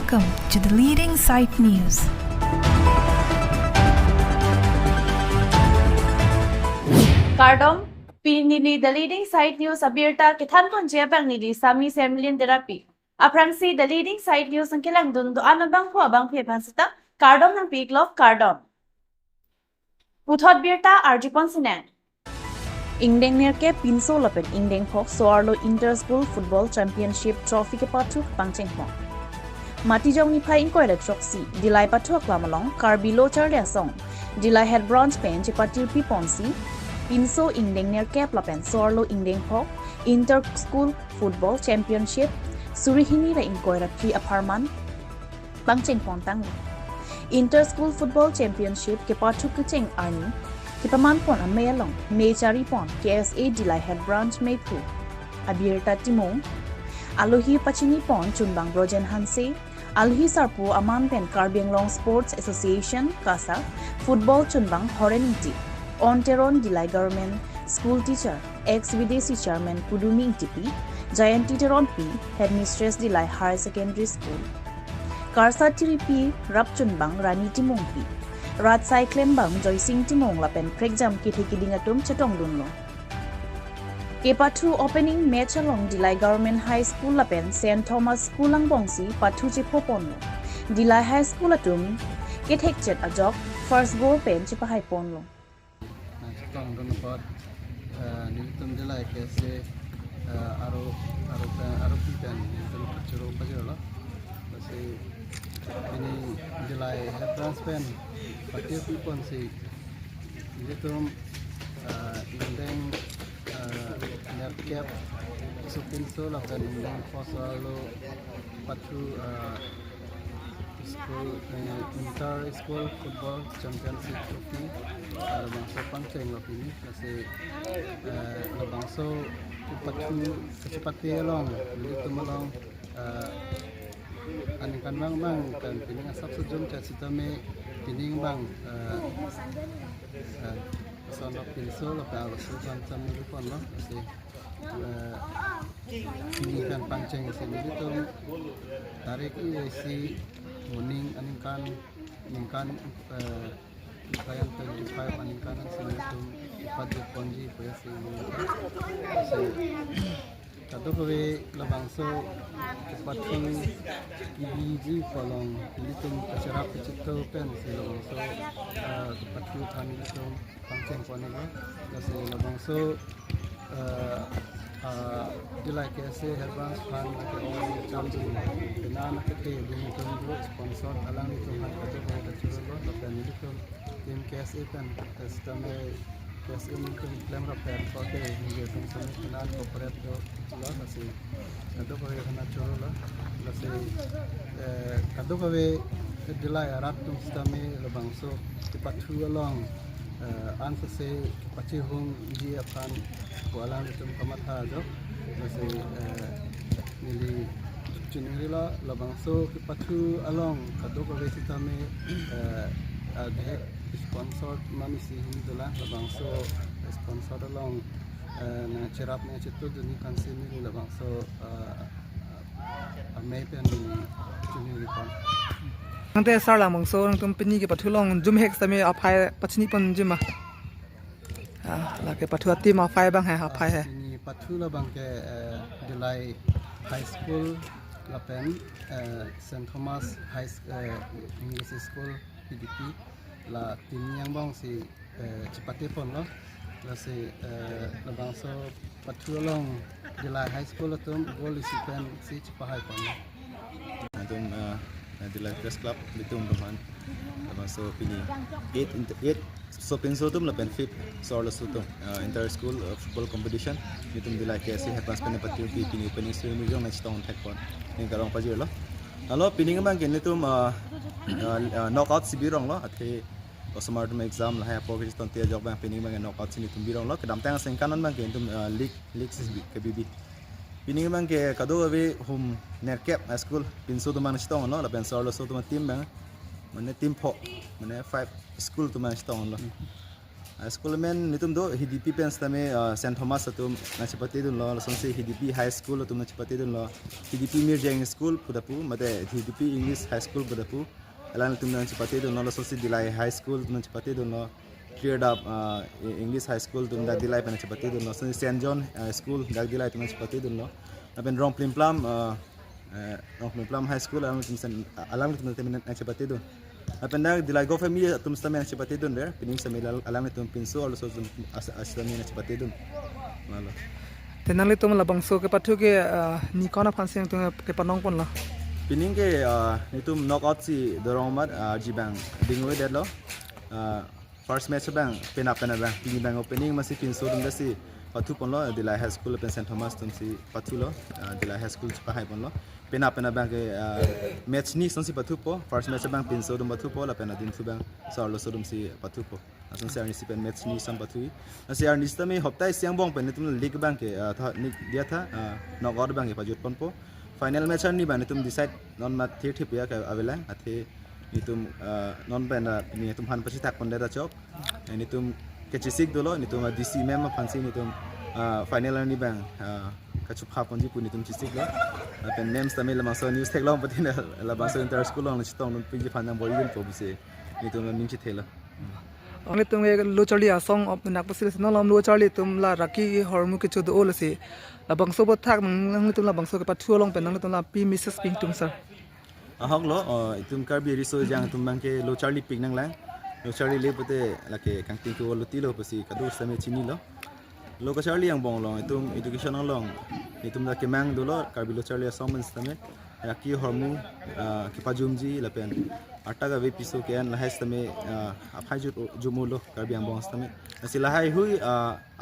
Welcome to the leading site news. Cardom, pinili the leading site news abirta kithan kon jebang nili sami semlin therapy. Aprangsi the leading site news ang kilang dundo anabang po abang pipansita. Cardom ng Piglof Cardom. Puthot birta Arjipon Sinan. Ingdeng nirke pinso lapen Ingdeng Pok Soarlo Inter-School Football Championship Trophy ke patu pangcheng mo. Mati jong ni pai inko electroxy dilai patu aklamalong Carbilo Charlesong dilai head bronze pen chipati piponsi pinso Ingdeng nirke lapen Soarlo Ingdeng Pok Inter-School Football Championship surihini ra inko era pri aparman pangcheng pontang Inter-School Football Championship ke patu kucheng arni Kipaman pon ang mayalong, may chari pon, KSA Dilay Head Branch may pu. Abirta Timong, Alohi Pachini pon, Chunbang Brojen Hanse, Alohi Sarpo Aman Pen Carbiang Long Sports Association, Kasa, Football Chunbang Horeniti, Onteron Dilay Government, School Teacher, Ex-Videsi Chairman Pudumi Intipi, Giant Titeron P, Headmistress Dilay Higher Secondary School. Karsa Tiripi, Rap Chunbang Rani Timong P. Rat Sai Klembang Joy Sing Timong Lapen Pregjam Kitikidingatum Chatong Dunlo. Kepatu opening match along Dilay Government High School Lapen St. Thomas School Lang Bongsi Patu Chipoponlo. Dilay High School Atum Kithekchet Ajok First Goal Pen Chipahay Ponlo. Chatong Dunlo Pot Nilitum Dilay Kese Aro Pitan Nilitum Kachuro Pajolo. Kasi ini Dilay Head Transpen Patir Pipon si Nilitum Ingdeng Nerkep Supinso Lakan Ingdeng Fosalo Patu School Inter-School Football Championship Trophy Labangso Pangcheng Lapini kasi Labangso Patu Kecepati Along Nilitum Along Aning kan bang kan pining asap sejum cat sitame pining bang sono pinso lo ka alas jam ni pon lo si pining kan pangceng si itu tarik si morning aning kan kayan 25 aning kan si itu pada ponji si Kado kowe labangso patu ibiji kolong litung kacerap kecito pen si labangso patu tani litung pangceng ponelo kasi labangso dilai kese herbang fan ke oi chamji benan ke litung group sponsor alang litung hat kado kowe kacuro lo lapen litung tim kese pen testame Yes, ini kan klaim rapper pakai hingga fungsi kenal corporate do lah masih kado kawe kena coro lah masih kado kawe dilai arat tum sistemi labangso cepat along ansase pachi hung ji apan kualang tum kamat hajo masih nili cuniri lah labangso cepat along kado kawe sistemi ada sponsor mami si hindulah labangso sponsor along na cerap na citu duni kansin ni labangso amay pen ni cuni pon Nanti sarla mangso nang company ke patulong jum hek sami apai pachni pon juma la ke patu ati ma fai bang hai apai hai ni patula bang ke Dilay High School lapen St. Thomas English School PDP la tim yang bang si cepati pon lo la si labangso patulong Dilay High School atum gol isi pen si cepahay pon lo atum Dilay Press Club litum teman labangso pini 8 so pinso tum lapen 5 so la sutum inter school football competition litum Dilay KSA hepas pen pati pini opening ceremony jong match town tech pon ni karong pajir lo Halo, pining bang kini tu knockout si birong lo, ati smart exam lah ya, pokoknya tontia jawab bang pining bang knockout sini tu birong lo, kedam tengah sengkanan bang kini tu league sisbi kebibi. Pining bang ke kado abe home nerkep high school pinso tu mana stong lo, lapen sorlo so tu tim bang, mana tim pok, mana 5 school tu mana stong lo. School men nitum do HDP pens tame St Thomas atum nachipati dun lo sonse HDP High School atum nachipati dun lo HDP Mirjang School pudapu mate HDP English High School pudapu alan tum nachipati dun lo sonse Dilai High School tum nachipati dun lo cleared up English High School tum da Dilai pen nachipati dun lo sonse St John School da Dilai tum nachipati dun lo apen Rongplim Plum High School alang tum nachipati dun Apenda dilai go family tum stamen chipati dun der pining samil alam tum pinso also tum astamen chipati dun malo tenang le tum la bangso ke pathu ke ni kona phanseng tum ke panong pon la pining ke nitum knockout si doromat jibang dingwe der lo first match bang pena bang pining bang opening masih pinso dum dasi pathu pon lo dilai high school pen St Thomas tum si pathu lo dilai high school pa hai pon lo pena bang ke match ni sonsi pathu po first match bang pinso dum pathu po la pena din thu bang sarlo sodum si pathu po ason se arni si pen match ni sam pathu asi arni stame hoptai siang bong pen tum league bang ke ni dia tha knockout bang ke pajut pon po final match ni ban tum decide non ma the the pya ka avela athe ni tum non pen ni tum han pachi tak pon da chok ni tum ke chisik dolo ni tum DC mem phansi ni tum final ni bang kachup ha pon ji pu ni tum chisik lo pen names tame la maso news tek long patin la baso inter school long chitong non pinji phanang boi yin po bise ni tum nim chi thela ang tum lo charli a song of nak pasil no lam lo charli tum la raki hormu ke chudo ol se la bangso bo thak nang tum la bangso ke pathu long pen nang tum la pi Mrs Ping tum sir ahok lo tum karbi riso jang tum bang ke lo charli ping nang lang lo charli le pote la ke kang ting ko lo ti lo pasi kadu same chini lo lo ka charli yang bong long itum education long itum da ke mang do lo karbi lo charli assignments tame raki hormu ki pajumji la pen ataga ve piso ke an lahai tame aphai jumulo karbi yang bong tame asila hai hui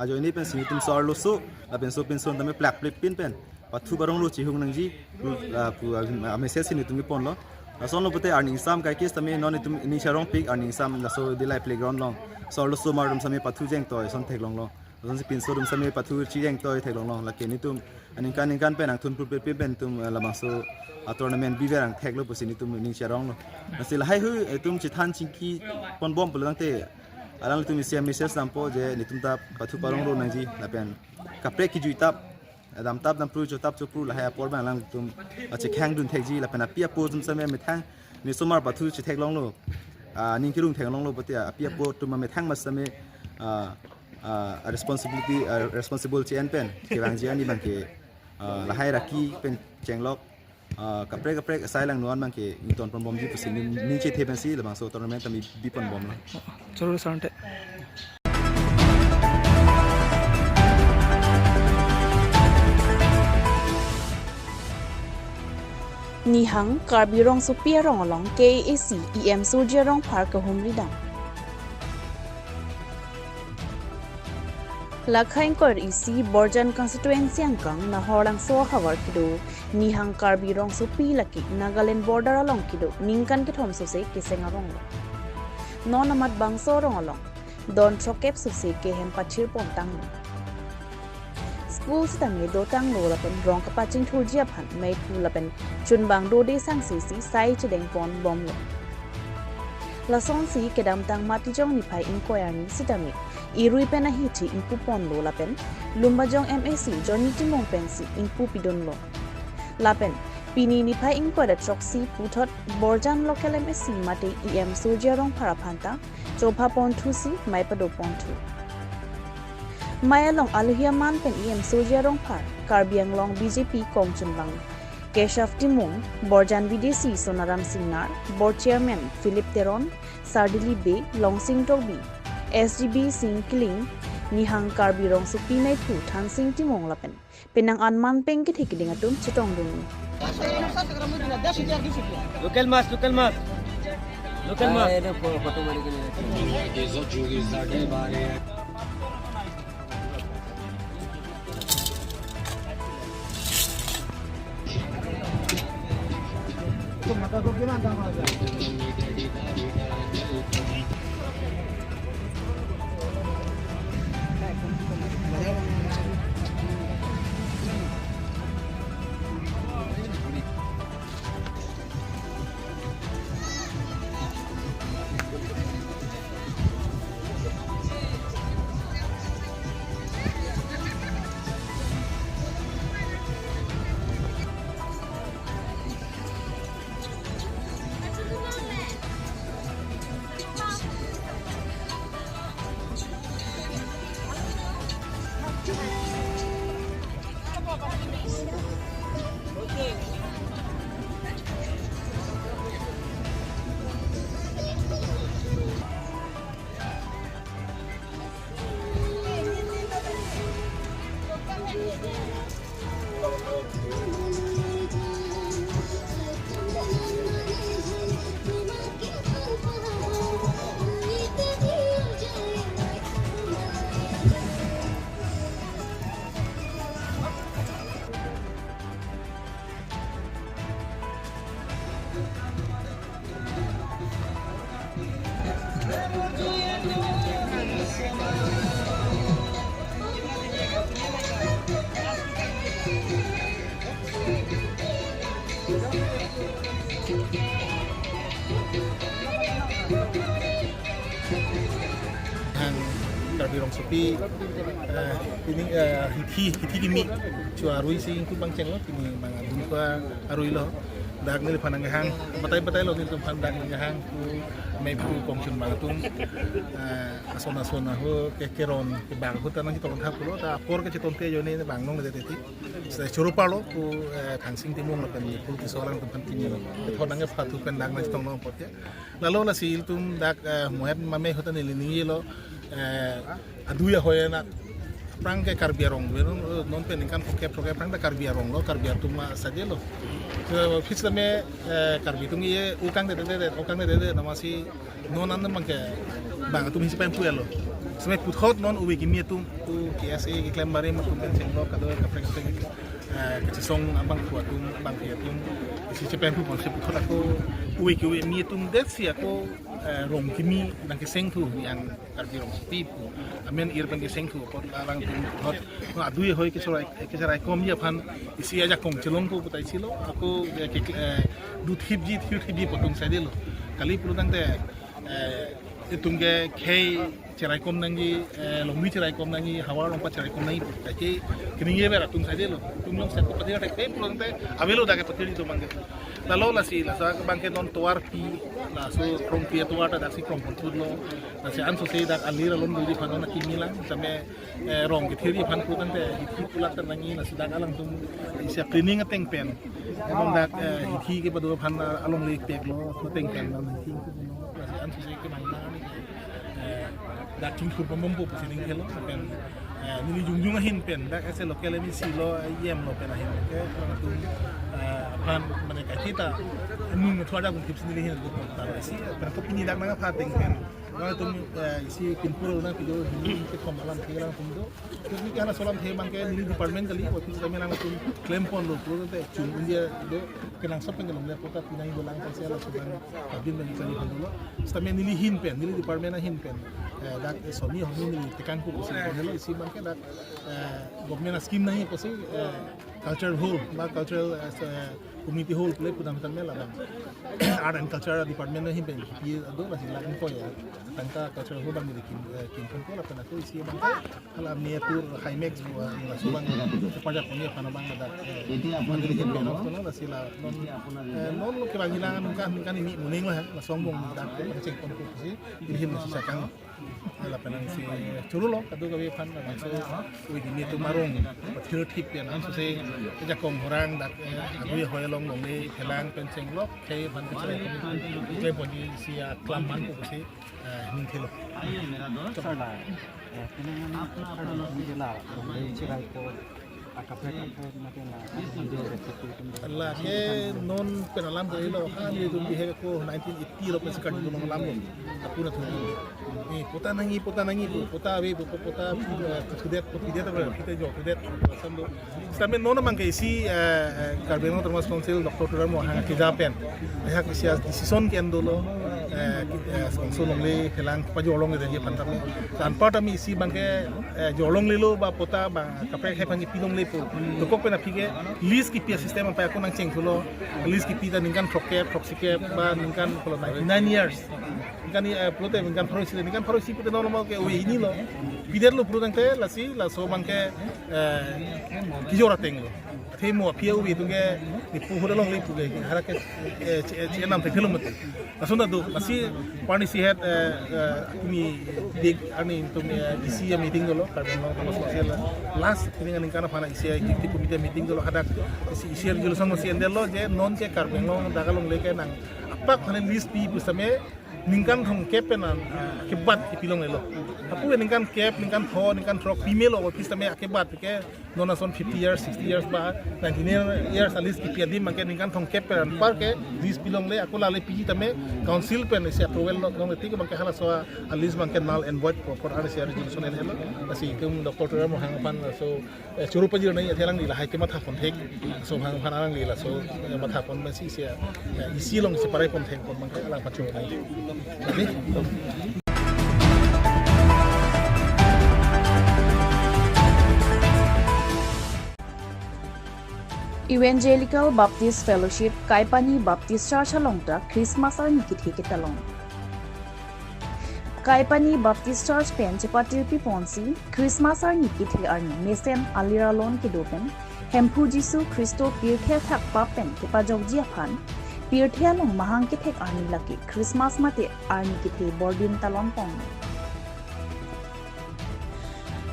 ajo ni pen sinitum sor lo so la pen so pen son tame plak plak pin pen pathu barong lo chi hung nang ji pu message ni tum pon lo son lo pote earning sam kai kes tame non itum ni charong pick earning sam la so dilai playground long sor lo so marum same pathu jeng toy son thek long lo son si pin so dum same pathu chi jeng toy thek long long la ke ni tum aning kan pen ang thun pu pe pen tum la bang so tournament bi verang thek lo posi ni tum ning charong lo asil hai hu tum chi than chingki pon bom pulang te alang tum sia message sampo je ni tum ta pathu parong ro nang ji la pen kapre ki jui tap adam tap dam pru jo tap cho pru la ha por bang lang tum ache khang dun thek ji la pen apia po tum same me thang ni somar pathu chi thek long lo ning ki rung thek long lo patia apia po tum me thang ma same responsible chen pen ke bang ji ani bang ke la hai raki pen chenglok kapre sai lang nuan bang ke ni ton pon bom ji pusin ni che the pen si la bang so tournament mi bi pon bom la choro sante Nihang karbirong supierong along KAC EM Surjerong Park Humridang Lakhain kor isi Borjan constituency angkang na horang so hawar kido Nihang karbirong supi laki Nagaland border along kido ningkan kithom so se kisengarong non amat bangso rong along don chokep so se ke hem pachir pontang School stang do tang lo lapen rong kapaching thurjia phan mai thu lapen chun bang do de sang si sai chedeng pon bom lo la son si kedam tang mati jong ni phai inquiry ni sitami irui pena hi thi inpu pon lo lapen lumba jong MAC Johnny Timong pen si inpu pidon lo lapen pini ni phai inquiry troxy puthot Borjan local MAC mate EM Surjerong Pharaphanta chopha pon thu si mai pado pon thu Mayalong Aluhiaman pen EM Surjerong Par, Karbiang Long BJP Kongchunbang, Keshav Timung, Borjan Videsi Sonaram Singnar, Board Chairman Philip Teron, Sardili Bay, Long Sing Tobi, SGB Sing Kiling, Nihang Karbirong Supinay Thu Than Sing Timong Lapen, Penang Anman Peng Kitikiding Atum Chitong Dung. Local mass. birong sopi ini hiti kimi chua arui sing tu bang cheng lo kimi mang adun pa arui lo dak ni panang hang batai lo ni tu pandang ni hang ku mai pu kong chun bang tum asona ho ke keron ke bang hu tanang ki tong thap lo ta por ke chiton te yo ni bang nong de ti se churu pa lo ku thang sing ti mong lo kan ni pu ki solang tu pan ti ni lo thonang e phatu pen dang na tong lo pot ya lalo la sil tum dak mohet mame hotan ni ni lo aduya hoyana prang ke karbiarong non peningkan proke prang da karbiarong lo karbiar tuma saja lo fix me karbitung ye ukang de namasi non an mangke bang tum hispen pu lo sme put hot non uwi kimi tum tu KSA ki klem bare ma tum penseng lo kado ka prang ke song abang tua tum bang ke tum si cepen pu konsep put aku uwi ki mi tum det si aku rong kimi nang keseng tu yang karbirong pipu amen ir bang keseng tu pot larang tu hot adu ye hoy ke sarai kom ya phan isi aja kong chelong ko putai silo aku du thibji potung sai dilo kali pulutang te itungge kei cerai kom nangi longmi cerai kom nangi hawa lompa cerai kom nangi putai kini ye bera tung sai dilo tung long set ko patira te pulutang te avelo dage patiri to mangge lalu la sa bangke non tuar pi la so krong pi tuar da si krong pun lo la si an so se da alira lon di panon ki mila same rong ke thiri pan ku tante hi pulat tan nangi na sidang alang tum isia cleaning ateng pen non da hi ke badu pan along le pek lo teng pen non hi ku la si an so se ke mang na ni da king ku pom po sining hello pen ni jungjung hin pen da ese lokale ni silo yem lo pen hin ke tum pan mereka kita nun tuada pun tips ni hin ko ta isi pero ko pini dak na pa teng pen kalau tum isi pinpul na pido hin ke kom alam ke lang tum do ni kana solam the bang ke ni department kali ko tu kami lang tum claim pon lo pro te chun india do kenang sopen ke lomle kota pinai bolang ka sela suban bin bagi kali pon lo stame ni hin pen ni department na hin pen dak soni ho ni tekan ko isi hello isi bang ke dak government scheme nahi ko se cultural hall ba cultural community hall play pudam tan mela bang art and culture department na himben ye do la sila ko ya tangka cultural hall bang di kim ko la pana ko isi bang kala ne tour highmax wa la subang pajak ni pana bang da mandiri himben no la sila non lo ke bang hilangan kan ini muning la sombong da ko cek kon ko si dirhim si sakang la penang si churulo kadu gawe pan la so ui ni tu marong patir tip ya an so se ja kong horang dak adu hoy long long ni helang pen seng lok ke ban ke sere ke boni si klam man ko si ning thelo Allah ke non penalam dari lo kan itu bihe ko 1980 lo pesekat itu nong lam lo aku na tu ni pota nangi pota abe pota kudet kita jo kudet samdo sampai non mang ke isi karbeno termas konsil doktor turar mo hang ke japen hak isi decision ke andolo so long le helang pa jolong de pantar lo tanpa tami isi bangke jolong le lo ba pota ba kapre he pangi pilong le po to ko pena pige list ki pia sistema pa ko nang cheng tulo list ki pida ningkan proxike ba ningkan ko 9 years ningkan ni prote ningkan proxi pita normal ke we ini lo pider lo prudang te la so bangke kijora tenglo themo pia ubi tunge ni puhura long le puge harake che nam te kilometer asunda do masih pani si het ini big ani tunge isi meeting dolo karena no sosial last ini ngana pana isi di komite meeting dolo hadak isi resolution masih endelo je non che karbengo dagalong leke nang apa kana list pi pusame ningkan thong kepenan kebat ipilong lelo apu ningkan kep ningkan tho ningkan trok female or pistame akebat ke nona son 50 years 60 years ba 19 years at least kipiadi mangke ningkan thong kepenan par ke dis pilong le aku lale piji tame council pen se approval no tik mangke hala so at least mangke null and void for RCR resolution el hello asi kum doktor turar mo hangpan so churu pajir nai athelang ni la hai ke matha konthek so hangpan arang li la so matha kon masi se isi long se parai konthek kon mangke ala pachu nai Evangelical Baptist Fellowship Kaipani Baptist Church Halongta Christmas ar nikit hikitalong. Kaipani Baptist Church pen cepatir pi ponsi Christmas ar niki the arni mesen aliralon ke dopen hempu Jisu Kristo pirthe thak pa pen ke pajogji aphan pirthe long mahang ke thek arni laki Christmas mate arni ke the bordin talon pong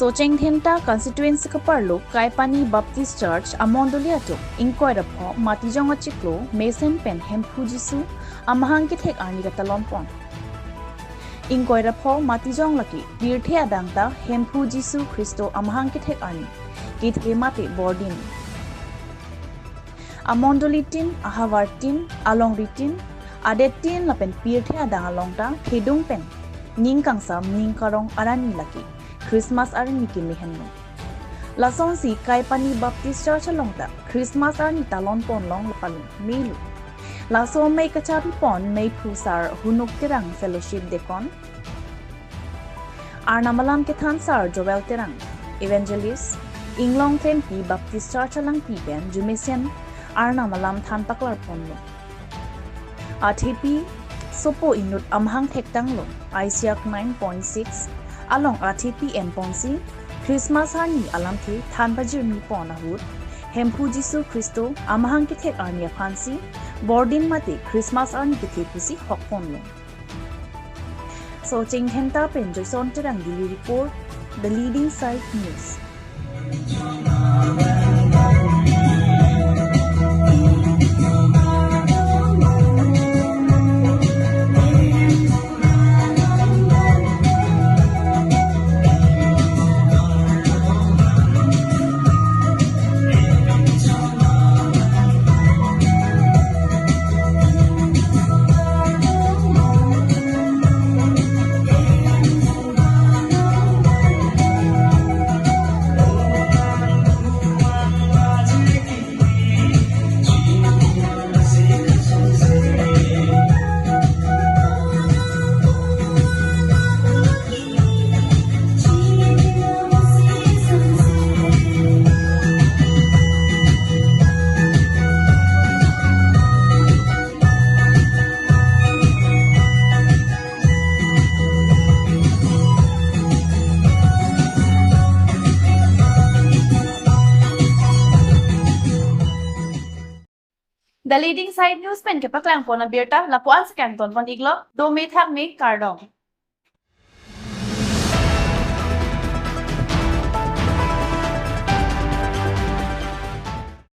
Socheng Thenta constituency ka parlo Kaipani Baptist Church Amondolia to inquire po matijong chiklo mesen pen hempu Jisu amahang ke thek arni ka talon pong Inquire po matijong laki birthe adangta hempu Jisu Kristo amahang ke thek arni kit mate bordin Amondolitin ahawartin alongritin adetin lapen pirthe adang alongta thedung pen ningkangsa mingkarong arani laki Christmas arni ki mehenno Lason si Kaipani Baptist Church alongta Christmas arni talon pon long lapalun melu Laso may kachapi pon may pusar hunuk tirang fellowship dekon Arnamalam ke thansar Joel tirang evangelist Inglong Tempi Baptist Church alang pipen Jumesian Arnamalam than paklar ponlo ATP Sopo inut amhang thektang lo Isiak 9.6 along ATP Mponsi Christmas hani alam the than bajir mi pon ahut hempu Jisu Kristo amhang ke thek arnia phansi bordin mate Christmas arni ke the pusi hokpon lo So Ching Henta pen Joyson Terang Daily Report The Leading Side News The Leading Side News pen ke paklang pon abirta lapuan sa kanton von iglo do may thak may kardong